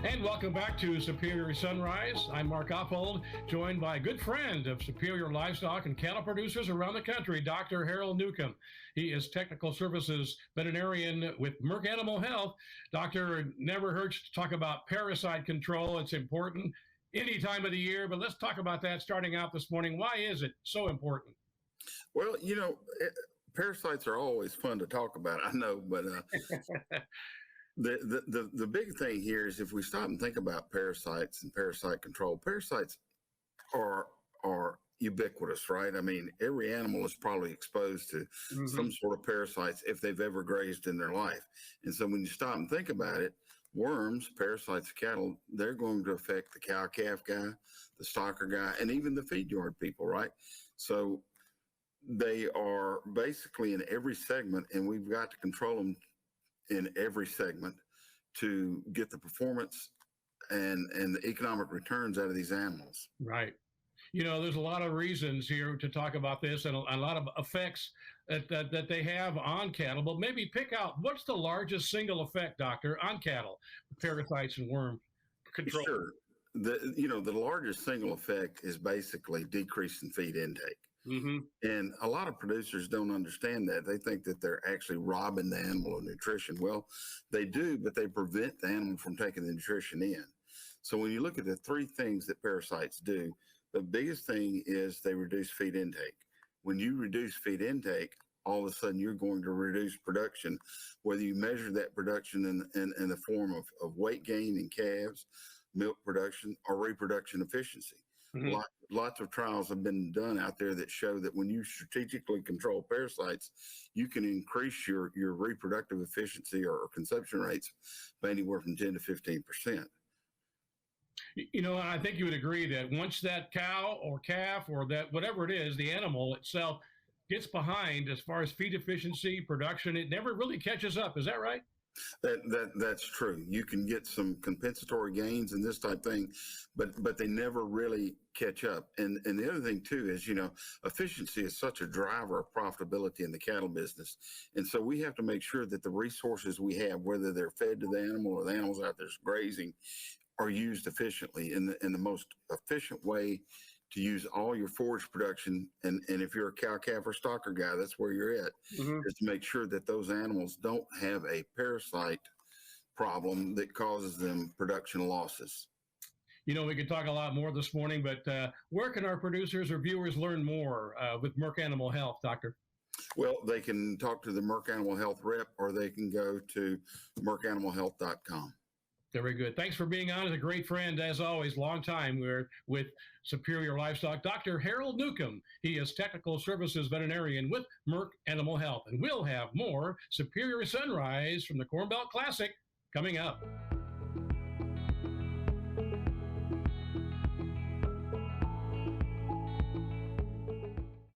And welcome back to Superior Sunrise. I'm Mark Oppold, joined by a good friend of Superior Livestock and cattle producers around the country, Dr. Harold Newcomb. He is Technical Services Veterinarian with Merck Animal Health. Doctor, it never hurts to talk about parasite control. It's important any time of the year, but let's talk about that starting out this morning. Why is it so important? Well, parasites are always fun to talk about, I know, but the big thing here is if we stop and think about parasites and parasite control, parasites are ubiquitous, right? I mean, every animal is probably exposed to some sort of parasites if they've ever grazed in their life. And so when you stop and think about it, worms, parasites of cattle, they're going to affect the cow-calf guy, the stocker guy, and even the feed yard people, right? So they are basically in every segment, and we've got to control them in every segment to get the performance and the economic returns out of these animals. Right. There's a lot of reasons here to talk about this and a lot of effects that they have on cattle, but maybe pick out what's the largest single effect, Doctor, on cattle, parasites and worm control. Sure. The largest single effect is basically decrease in feed intake. And a lot of producers don't understand that. They think that they're actually robbing the animal of nutrition. Well, they do, but they prevent the animal from taking the nutrition in. So when you look at the three things that parasites do, the biggest thing is they reduce feed intake. When you reduce feed intake, all of a sudden you're going to reduce production, whether you measure that production in the form of weight gain in calves, milk production, or reproduction efficiency. Lots of trials have been done out there that show that when you strategically control parasites, you can increase your reproductive efficiency or conception rates by anywhere from 10 to 15%. I think you would agree that once that cow or calf or that whatever it is, the animal itself gets behind as far as feed efficiency, production, it never really catches up. Is that right? That's true. You can get some compensatory gains and this type thing, but they never really catch up. And the other thing too is, efficiency is such a driver of profitability in the cattle business. And so we have to make sure that the resources we have, whether they're fed to the animal or the animals out there grazing, are used efficiently in the most efficient way to use all your forage production. And if you're a cow, calf, or stocker guy, that's where you're at, is to make sure that those animals don't have a parasite problem that causes them production losses. We could talk a lot more this morning, but where can our producers or viewers learn more with Merck Animal Health, Doctor? Well, they can talk to the Merck Animal Health rep, or they can go to mercanimalhealth.com. Very good. Thanks for being on as a great friend, as always. Long time. We're with Superior Livestock. Dr. Harold Newcomb. He is Technical Services Veterinarian with Merck Animal Health. And we'll have more Superior Sunrise from the Corn Belt Classic coming up.